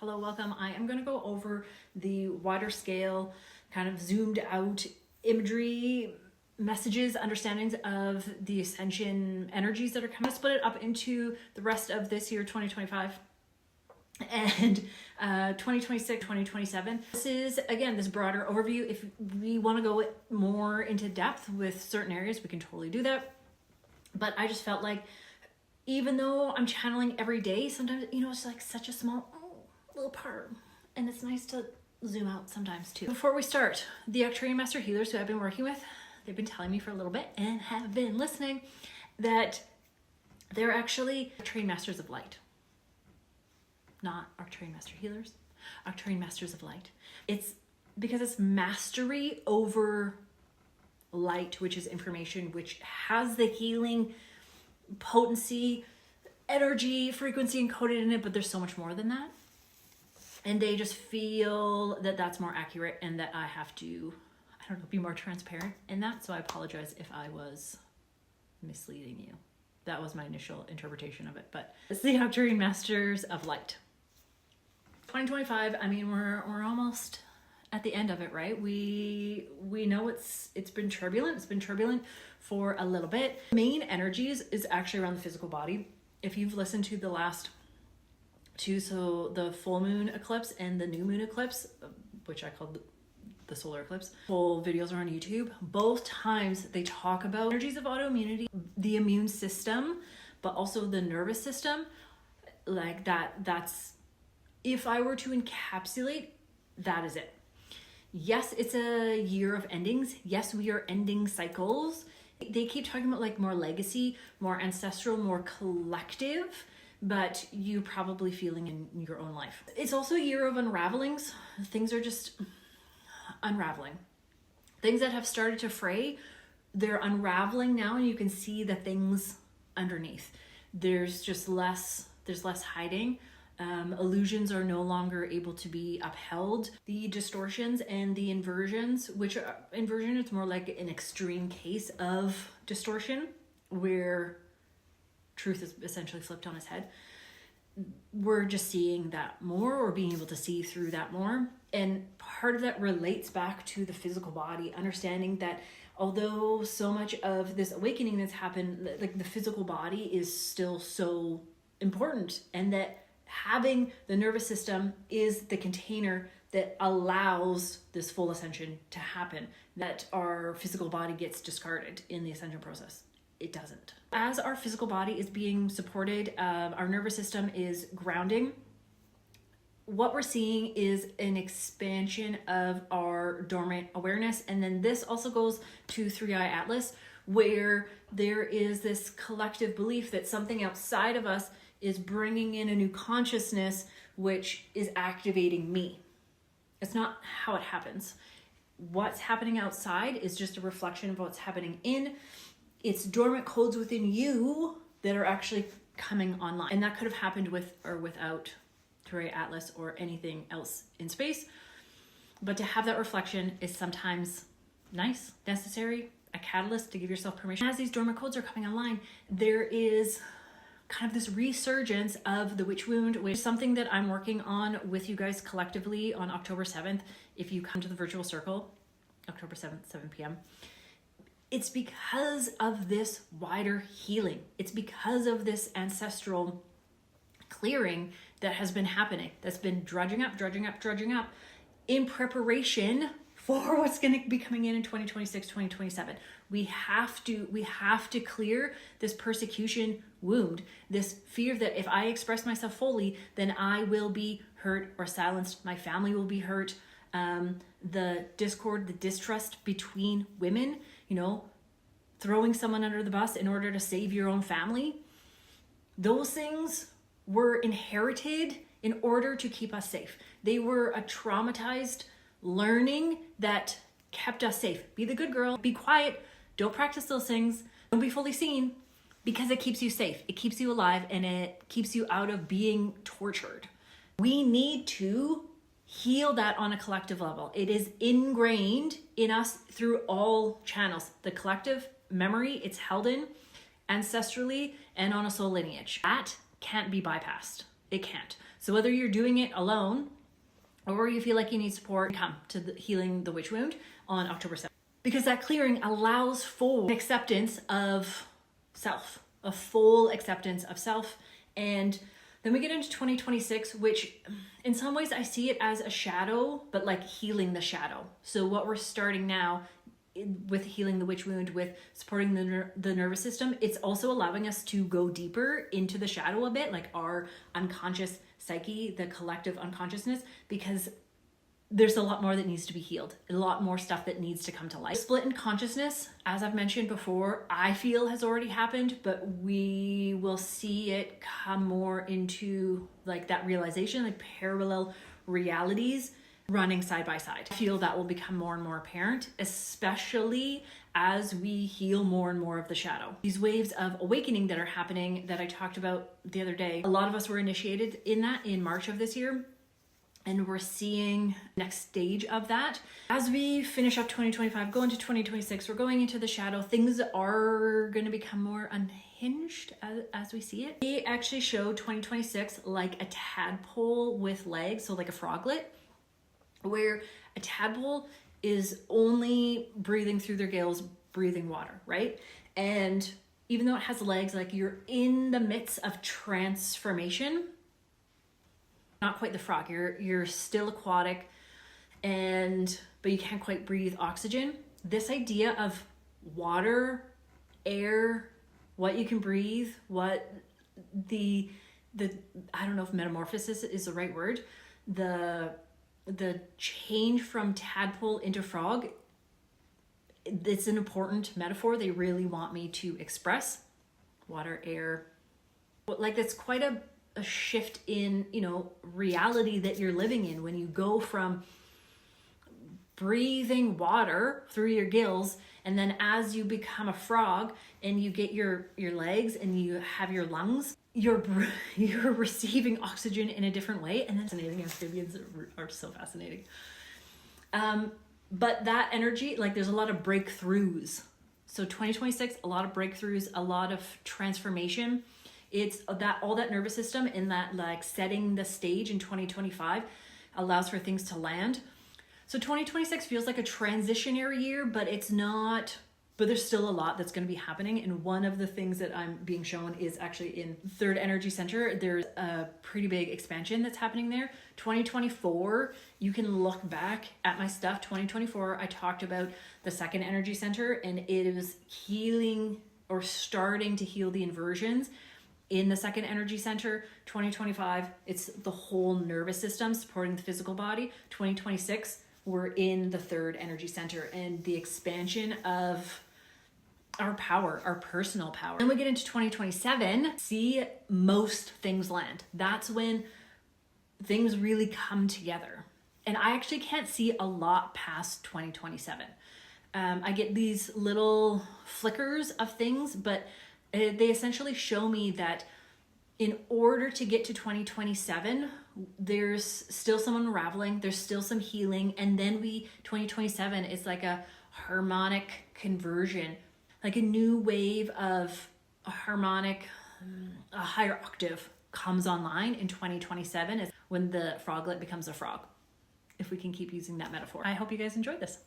Hello, welcome. I am going to go over the wider scale, kind of zoomed out imagery, messages, understandings of the ascension energies that are coming. I'll split it up into the rest of this year, 2025, and 2026, 2027. This is, again, this broader overview. If we want to go more into depth with certain areas, we can totally do that. But I just felt like, even though I'm channeling every day, sometimes, it's like such a small little part, and it's nice to zoom out sometimes too. Before we start, the Arcturian Master Healers who I've been working with, they've been telling me for a little bit and have been listening that they're actually Arcturian Masters of Light. Not Arcturian Master Healers, Arcturian Masters of Light. It's because it's mastery over light, which is information, which has the healing potency, energy, frequency encoded in it, but there's so much more than that. And they just feel that that's more accurate and that I have to, be more transparent in that. So I apologize if I was misleading you. That was my initial interpretation of it, but it's the Arcturian Masters of Light. 2025, we're almost at the end of it, right? We know it's been turbulent. It's been turbulent for a little bit. Main energies is actually around the physical body. If you've listened to the last two, so the full moon eclipse and the new moon eclipse, which I called the solar eclipse, full videos are on YouTube. Both times they talk about energies of autoimmunity, the immune system, but also the nervous system. Like that's, if I were to encapsulate, that is it. Yes, it's a year of endings. Yes, we are ending cycles. They keep talking about like more legacy, more ancestral, more collective, but you probably feeling in your own life. It's also a year of unravelings. Things are just unraveling. Things that have started to fray, they're unraveling now, and you can see the things underneath. There's less hiding. Illusions are no longer able to be upheld. The distortions and the inversions, which are inversion, it's more like an extreme case of distortion where truth is essentially flipped on its head. We're just seeing that more, or being able to see through that more. And part of that relates back to the physical body, understanding that although so much of this awakening that's happened, like the physical body is still so important, and that having the nervous system is the container that allows this full ascension to happen, that our physical body gets discarded in the ascension process. It doesn't. As our physical body is being supported, our nervous system is grounding. What we're seeing is an expansion of our dormant awareness. And then this also goes to Three Eye Atlas, where there is this collective belief that something outside of us is bringing in a new consciousness, which is activating me. It's not how it happens. What's happening outside is just a reflection of what's happening in. It's dormant codes within you that are actually coming online. And that could have happened with or without Three Eye Atlas or anything else in space. But to have that reflection is sometimes nice, necessary, a catalyst to give yourself permission. As these dormant codes are coming online, there is kind of this resurgence of the witch wound, which is something that I'm working on with you guys collectively on October 7th. If you come to the virtual circle, October 7th, 7 p.m. It's because of this wider healing. It's because of this ancestral clearing that has been happening, that's been drudging up in preparation for what's going to be coming in 2026, 2027. We have to clear this persecution wound, this fear that if I express myself fully, then I will be hurt or silenced. My family will be hurt. The discord, the distrust between women, throwing someone under the bus in order to save your own family. Those things were inherited in order to keep us safe. They were a traumatized learning that kept us safe. Be the good girl, be quiet, don't practice those things, don't be fully seen, because it keeps you safe, it keeps you alive, and it keeps you out of being tortured. We need to heal that on a collective level. It is ingrained in us through all channels. The collective memory, it's held in ancestrally and on a soul lineage. That can't be bypassed. It can't. So whether you're doing it alone or you feel like you need support, come to the Healing the Witch Wound on October 7th. Because that clearing allows for acceptance of self, a full acceptance of self. And then we get into 2026, which in some ways I see it as a shadow, but like healing the shadow. So what we're starting now with Healing the Witch Wound, with supporting the nervous system, it's also allowing us to go deeper into the shadow a bit, like our unconscious psyche, the collective unconsciousness, because there's a lot more that needs to be healed, a lot more stuff that needs to come to light. Split in consciousness, as I've mentioned before, I feel has already happened, but we will see it come more into like that realization, like parallel realities running side by side. I feel that will become more and more apparent, especially as we heal more and more of the shadow. These waves of awakening that are happening that I talked about the other day, a lot of us were initiated in that in March of this year. And we're seeing next stage of that. As we finish up 2025, go into 2026, we're going into the shadow. Things are going to become more unhinged as we see it. They actually show 2026 like a tadpole with legs, so like a froglet, where a tadpole is only breathing through their gills, breathing water, right? And even though it has legs, like you're in the midst of transformation. Not quite the frog, you're still aquatic, but you can't quite breathe oxygen. This idea of water, air, what you can breathe, what the I don't know if metamorphosis is the right word, the change from tadpole into frog, it's an important metaphor they really want me to express. Water, air, like that's quite a shift in, reality that you're living in when you go from breathing water through your gills, and then as you become a frog and you get your legs and you have your lungs, you're receiving oxygen in a different way. And then fascinating. Amphibians are so fascinating. But that energy, like there's a lot of breakthroughs. So 2026, a lot of breakthroughs, a lot of transformation. It's that all that nervous system in that like setting the stage in 2025 allows for things to land. So 2026 feels like a transitionary year, but it's not, but there's still a lot that's going to be happening. And one of the things that I'm being shown is actually in third energy center. There's a pretty big expansion that's happening there. 2024, you can look back at my stuff. 2024, I talked about the second energy center, and it was healing or starting to heal the inversions in the second energy center. 2025, it's the whole nervous system supporting the physical body. 2026, we're in the third energy center and the expansion of our power, our personal power. Then we get into 2027, see most things land. That's when things really come together. And I actually can't see a lot past 2027. I get these little flickers of things, but they essentially show me that in order to get to 2027, there's still some unraveling, there's still some healing, and then 2027 is like a harmonic conversion, like a new wave of a harmonic, a higher octave comes online in 2027 is when the froglet becomes a frog, if we can keep using that metaphor. I hope you guys enjoyed this.